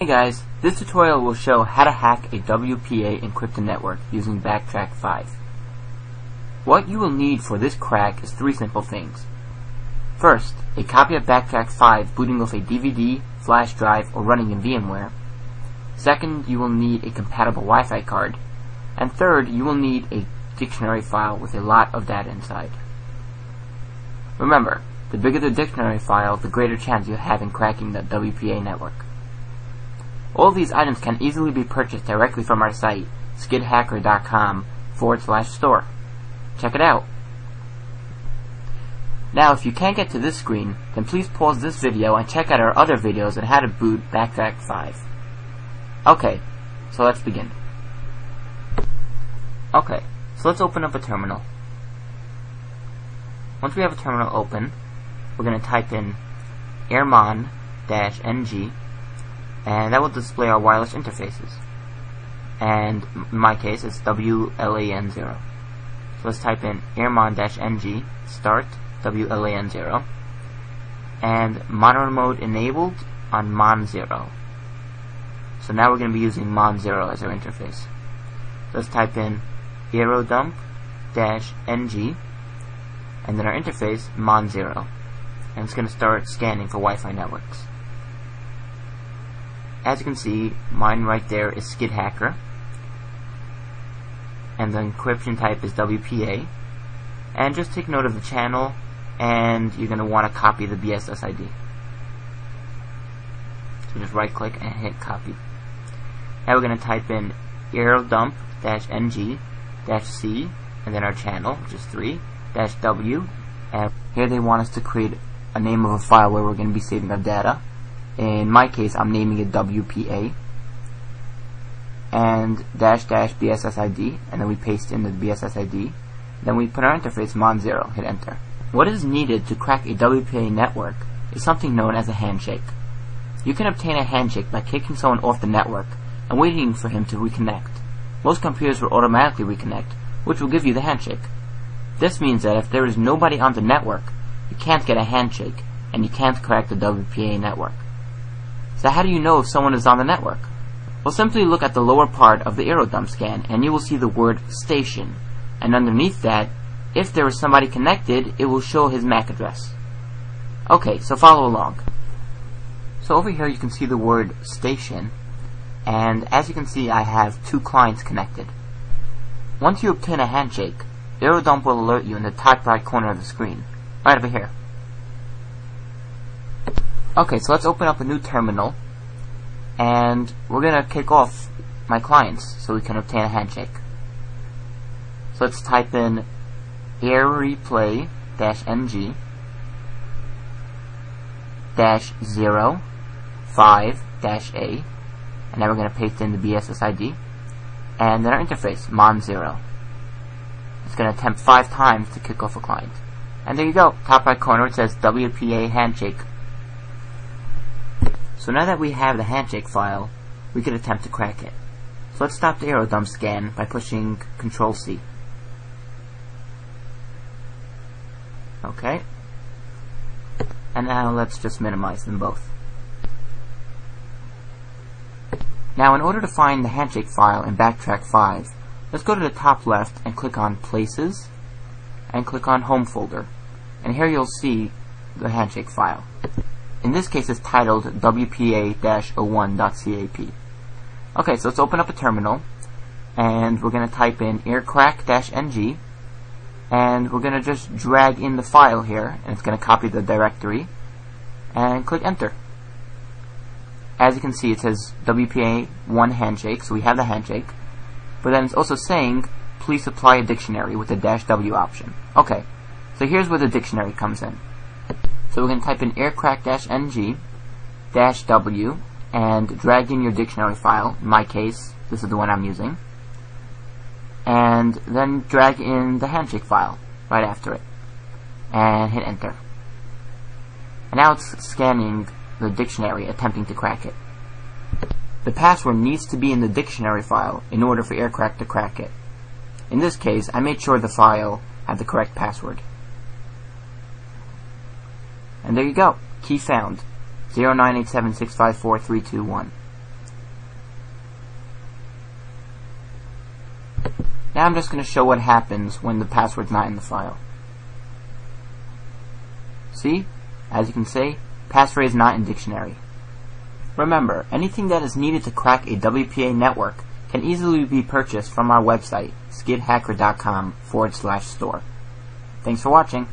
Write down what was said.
Hey guys, this tutorial will show how to hack a WPA encrypted network using Backtrack 5. What you will need for this crack is three simple things. First, a copy of Backtrack 5 booting off a DVD, flash drive, or running in VMware. Second, you will need a compatible Wi-Fi card. And third, you will need a dictionary file with a lot of data inside. Remember, the bigger the dictionary file, the greater chance you have in cracking the WPA network. All of these items can easily be purchased directly from our site, skidhacker.com/store. Check it out. Now, if you can't get to this screen, then please pause this video and check out our other videos on how to boot Backtrack 5. Okay, so let's begin. Okay, so let's open up a terminal. Once we have a terminal open, we're going to type in airmon-ng, and that will display our wireless interfaces. And in my case, it's WLAN0. So let's type in airmon-ng start WLAN0, and monitor mode enabled on mon0. So now we're going to be using mon0 as our interface. Let's type in aerodump-ng, and then our interface mon0, and it's going to start scanning for Wi-Fi networks. As you can see, mine right there is skidhacker, and the encryption type is WPA. And just take note of the channel, and you're going to want to copy the BSS ID. So just right click and hit copy. Now we're going to type in aerodump-ng-c, and then our channel, which is 3-w, and here they want us to create a name of a file where we're going to be saving our data. In my case, I'm naming it WPA, and --BSS ID, and then we paste in the BSS ID. Then we put our interface mon0, hit enter. What is needed to crack a WPA network is something known as a handshake. You can obtain a handshake by kicking someone off the network and waiting for him to reconnect. Most computers will automatically reconnect, which will give you the handshake. This means that if there is nobody on the network, you can't get a handshake, and you can't crack the WPA network. So how do you know if someone is on the network? Well, simply look at the lower part of the aerodump scan, and you will see the word station. And underneath that, if there is somebody connected, it will show his MAC address. Okay, so follow along. So over here you can see the word station, and as you can see, I have two clients connected. Once you obtain a handshake, aerodump will alert you in the top right corner of the screen, right over here. Okay, so let's open up a new terminal, and we're going to kick off my clients so we can obtain a handshake. So let's type in airreplay-ng -05-a, and now we're going to paste in the BSS ID, and then our interface, mon0. It's going to attempt 5 times to kick off a client. And there you go, top right corner it says WPA handshake. So now that we have the handshake file, we can attempt to crack it. So let's stop the aerodump scan by pushing Ctrl+C. Okay. And now let's just minimize them both. Now in order to find the handshake file in Backtrack 5, let's go to the top left and click on Places, and click on Home Folder. And here you'll see the handshake file. In this case, it's titled WPA-01.cap. Okay, so let's open up a terminal, and we're going to type in aircrack-ng, and we're going to just drag in the file here, and it's going to copy the directory, and click enter. As you can see, it says WPA1 handshake, so we have the handshake, but then it's also saying, please supply a dictionary with the -w option. Okay, so here's where the dictionary comes in. So we're going to type in aircrack-ng -w and drag in your dictionary file. In my case, this is the one I'm using. And then drag in the handshake file right after it. And hit enter. And now it's scanning the dictionary, attempting to crack it. The password needs to be in the dictionary file in order for Aircrack to crack it. In this case, I made sure the file had the correct password. And there you go. Key found. 0987654321. Now I'm just going to show what happens when the password's not in the file. See? As you can see, passphrase is not in dictionary. Remember, anything that is needed to crack a WPA network can easily be purchased from our website, skidhacker.com/store. Thanks for watching.